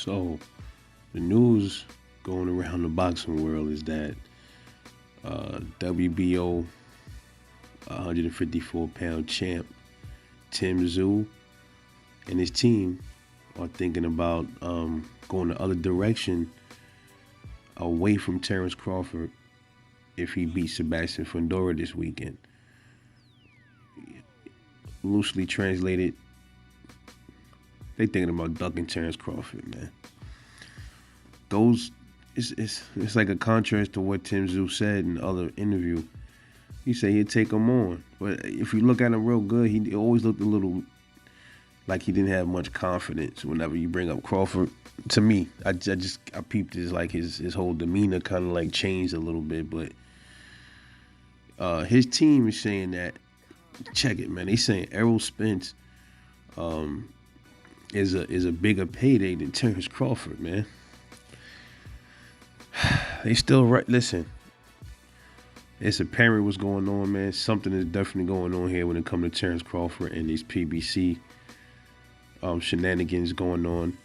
So the news going around the boxing world is that WBO 154-pound champ Tszyu and his team are thinking about going the other direction away from Terence Crawford if he beats Sebastian Fundora this weekend. Loosely translated, they thinking about ducking Terence Crawford, man. It's like a contrast to what Tszyu said in the other interview. He said he'd take him on, but if you look at him real good, he always looked a little like he didn't have much confidence whenever you bring up Crawford. To me, I peeped his whole demeanor kind of like changed a little bit, but his team is saying that, check it, man. They saying Errol Spence is a bigger payday than Terence Crawford, man. They still right. Listen, it's apparent what's going on, man. Something is definitely going on here when it comes to Terence Crawford and these PBC shenanigans going on.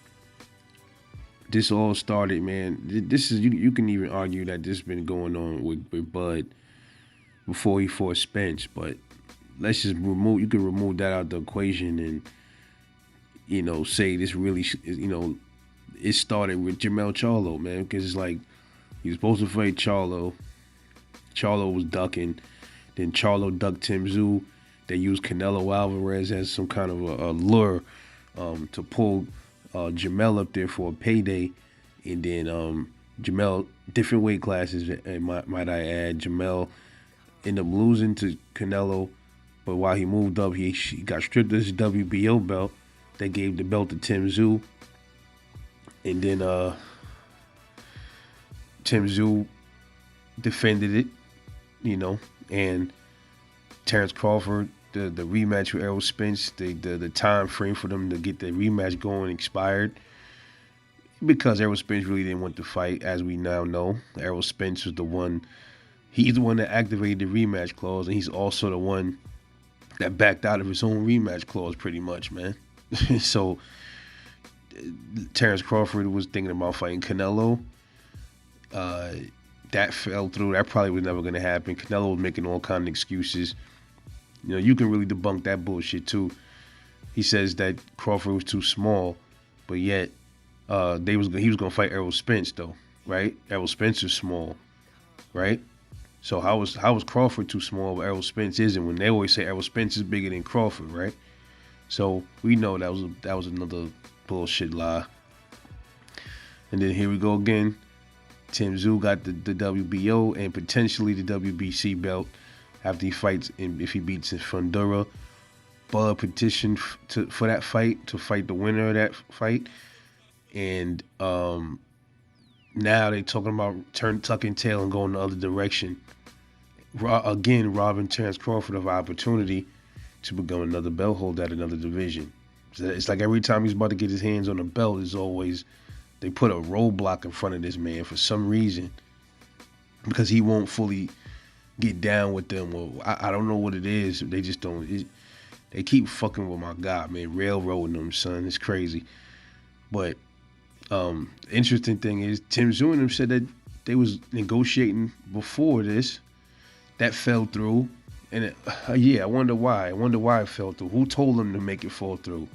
This all started, man. This is you can even argue that this has been going on with Bud before he fought Spence, but let's just remove. You can remove that out the equation and say this really it started with Jermell Charlo, man, because it's like he was supposed to fight Charlo. Charlo was ducking. Then Charlo ducked Tszyu. They used Canelo Alvarez as some kind of a lure to pull Jermell up there for a payday. And then Jermell, different weight classes, and might I add, Jermell ended up losing to Canelo. But while he moved up, he got stripped of his WBO belt. They gave the belt to Tszyu. And then Tszyu defended it, and Terence Crawford, the rematch with Errol Spence, the time frame for them to get the rematch going expired because Errol Spence really didn't want to fight, as we now know. Errol Spence was he's the one that activated the rematch clause, and he's also the one that backed out of his own rematch clause pretty much, man. So Terence Crawford was thinking about fighting Canelo. That fell through. That probably was never going to happen. Canelo was making all kinds of excuses. You can really debunk that bullshit too. He says that Crawford was too small, but yet he was going to fight Errol Spence though, right? Errol Spence is small, right? So how was Crawford too small, but Errol Spence isn't? When they always say Errol Spence is bigger than Crawford, right? So we know that was another bullshit lie. And then here we go again. Tszyu got the WBO and potentially the WBC belt after he fights, if he beats Fundora. Bud petitioned for that fight, to fight the winner of that fight. And now they talking about tucking tail and going the other direction. Again, robbing Terence Crawford of opportunity to become another belt holder at another division. So it's like every time he's about to get his hands on a belt, it's always they put a roadblock in front of this man for some reason, because he won't fully get down with them. Or I don't know what it is. They just don't. They keep fucking with my guy, man, railroading them, son. It's crazy. But interesting thing is, Tszyu and them said that they was negotiating before this. That fell through. And I wonder why. I wonder why it fell through. Who told them to make it fall through?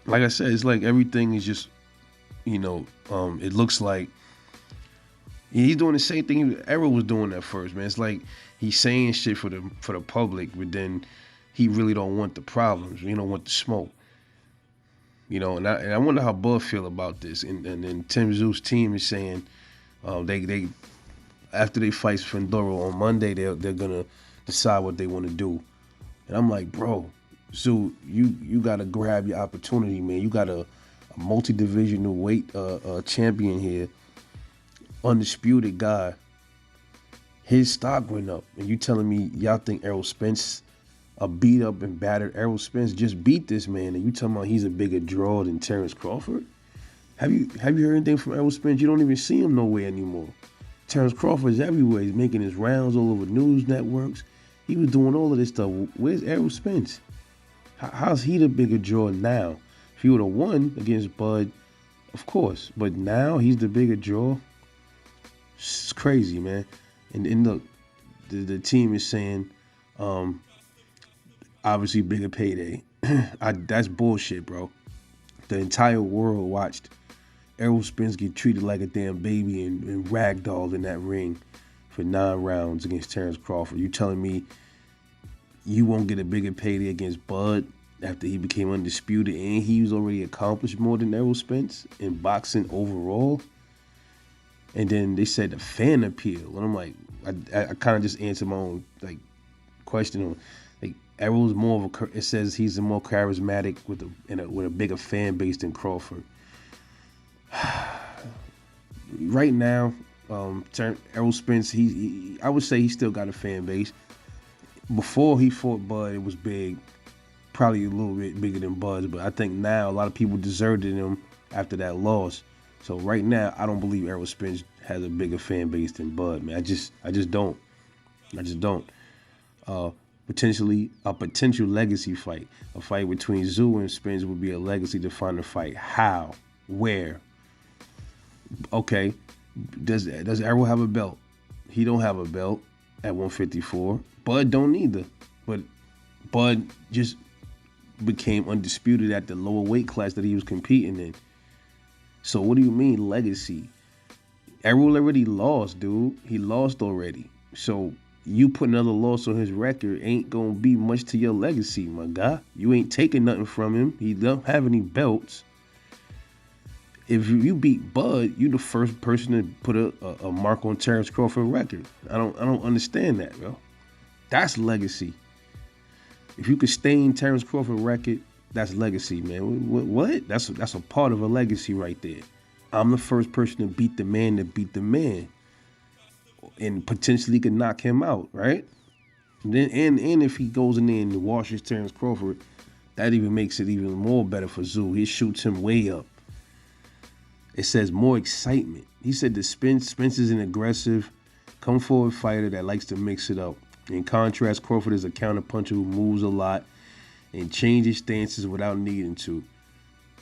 Like I said, it's like everything is just, it looks like he's doing the same thing Errol was doing at first, man. It's like he's saying shit for the public, but then he really don't want the problems. He don't want the smoke. And I wonder how Bud feel about this. And then Tszyu's team is saying they after they fight Fundora on Monday, they're gonna decide what they want to do. And I'm like, bro, so you gotta grab your opportunity, man. You got a multi-divisional weight champion here, undisputed guy. His stock went up, and you telling me y'all think Errol Spence, a beat up and battered Errol Spence, just beat this man, and you talking about he's a bigger draw than Terence Crawford? Have you heard anything from Errol Spence? You don't even see him nowhere anymore. Terence Crawford is everywhere. He's making his rounds all over news networks. He was doing all of this stuff. Where's Errol Spence? How's he the bigger draw now If he would have won against Bud, of course. But now he's the bigger draw. It's crazy, man. And look, the team is saying, um, obviously bigger payday. That's bullshit, bro. The entire world watched Errol Spence get treated like a damn baby and ragdolled in that ring for 9 rounds against Terence Crawford. You telling me you won't get a bigger payday against Bud after he became undisputed and he was already accomplished more than Errol Spence in boxing overall? And then they said the fan appeal, and I'm like, I kind of just answered my own like question on like Errol's more of a. It says he's a more charismatic with a bigger fan base than Crawford. Right now, Errol Spence, I would say he still got a fan base. Before he fought Bud, it was big, probably a little bit bigger than Bud's, but I think now a lot of people deserted him after that loss. So right now, I don't believe Errol Spence has a bigger fan base than Bud, man. I just don't. Potentially a potential legacy fight. A fight between Tszyu and Spence would be a legacy defining fight. How? Where? Okay. Does Errol have a belt? He don't have a belt at 154. Bud don't either. But Bud just became undisputed at the lower weight class that he was competing in. So what do you mean legacy? Errol already lost, dude. He lost already. So you put another loss on his record ain't gonna be much to your legacy, my guy. You ain't taking nothing from him. He don't have any belts. If you beat Bud, you the first person to put a mark on Terence Crawford record. I don't understand that, bro. That's legacy. If you could stain Terence Crawford record, that's legacy, man. What? That's a part of a legacy right there. I'm the first person to beat the man and potentially could knock him out, right? And then and if he goes in there and washes Terence Crawford, that even makes it even more better for Tszyu. He shoots him way up. It says more excitement. He said that Spence is an aggressive, come forward fighter that likes to mix it up. In contrast, Crawford is a counterpuncher who moves a lot and changes stances without needing to.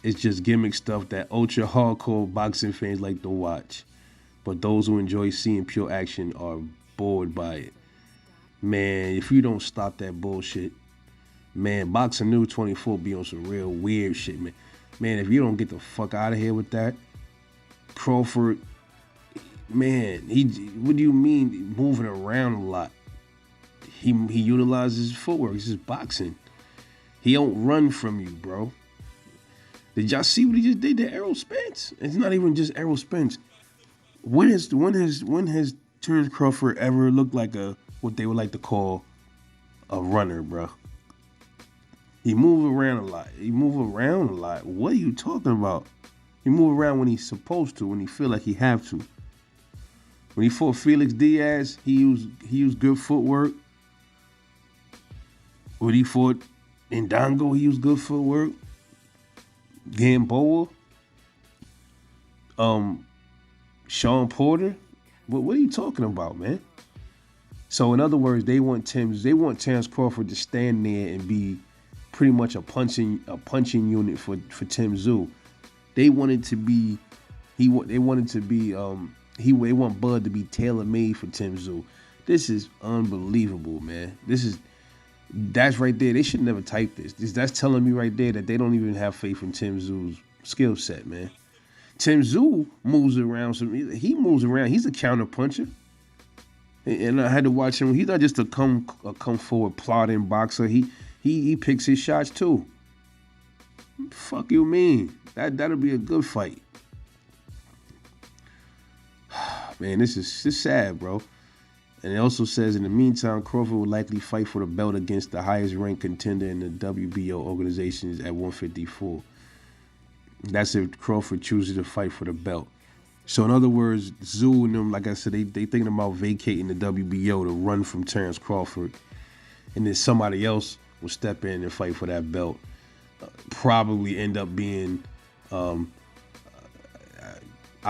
It's just gimmick stuff that ultra hardcore boxing fans like to watch. But those who enjoy seeing pure action are bored by it. Man, if you don't stop that bullshit, man, Boxing News 24 be on some real weird shit, man. Man, if you don't get the fuck out of here with that, Crawford, man, what do you mean moving around a lot? He utilizes his footwork. It's just boxing. He don't run from you, bro. Did y'all see what he just did to Errol Spence? It's not even just Errol Spence. When has Terence Crawford ever looked like what they would like to call a runner, bro? He move around a lot. What are you talking about? He move around when he's supposed to, when he feel like he have to. When he fought Felix Diaz, he used good footwork. When he fought Ndango, he used good footwork. Gamboa, Sean Porter. What are you talking about, man? So in other words, they want Terence Crawford to stand there and be pretty much a punching unit for Tim Tszyu. They want Bud to be tailor-made for Tim Tszyu. This is unbelievable, man. That's right there. They should never type this. That's telling me right there that they don't even have faith in Tim Tszyu's skill set, man. Tim Tszyu moves around. He moves around. He's a counter puncher, and I had to watch him. He's not just a come forward plodding boxer. He picks his shots too. Fuck you mean? That'll be a good fight. Man, this is sad, bro. And it also says, in the meantime, Crawford will likely fight for the belt against the highest ranked contender in the WBO organizations at 154. That's if Crawford chooses to fight for the belt. So in other words, Tszyu and them, like I said, they thinking about vacating the WBO to run from Terence Crawford. And then somebody else will step in and fight for that belt. Probably end up being, I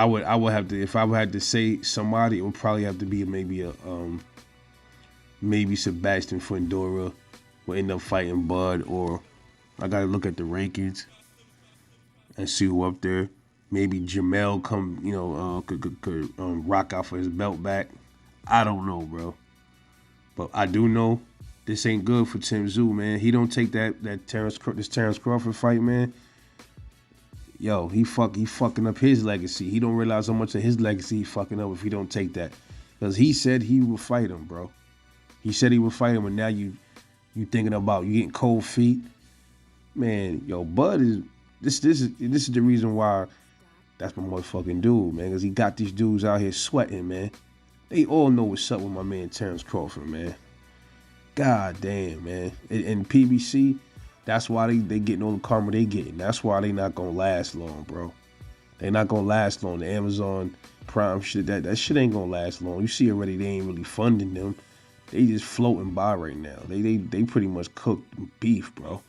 would have to, if I had to say somebody, it would probably have to be maybe Sebastian Fundora will end up fighting Bud, or I gotta look at the rankings. and see who up there. Maybe Jamel come, could rock out for his belt back. I don't know, bro. But I do know this ain't good for Tszyu, man. He don't take this Terence Crawford fight, man. Yo, he fucking up his legacy. He don't realize how much of his legacy he fucking up if he don't take that. Because he said he would fight him, bro. He said he would fight him, and now you thinking about you getting cold feet. Man, yo, Bud is this is the reason why that's my motherfucking dude, man. Because he got these dudes out here sweating, man. They all know what's up with my man Terence Crawford, man. God damn, man. And PBC, that's why they getting all the karma they getting. That's why they not gonna last long, bro. They not gonna last long. The Amazon Prime shit, that shit ain't gonna last long. You see already they ain't really funding them. They just floating by right now. They pretty much cooked beef, bro.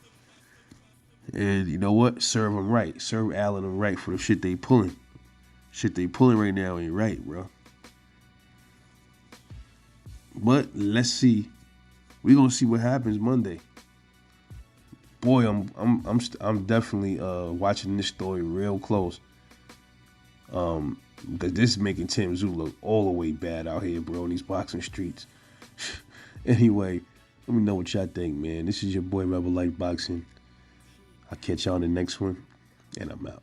And you know what? Serve them right. Serve Allen them right for the shit they pulling. Shit they pulling right now ain't right, bro. But let's see. We gonna see what happens Monday. Boy, I'm definitely watching this story real close. Because this is making Tszyu look all the way bad out here, bro, in these boxing streets. Anyway, let me know what y'all think, man. This is your boy Rebel Life Boxing. I'll catch y'all on the next one, and I'm out.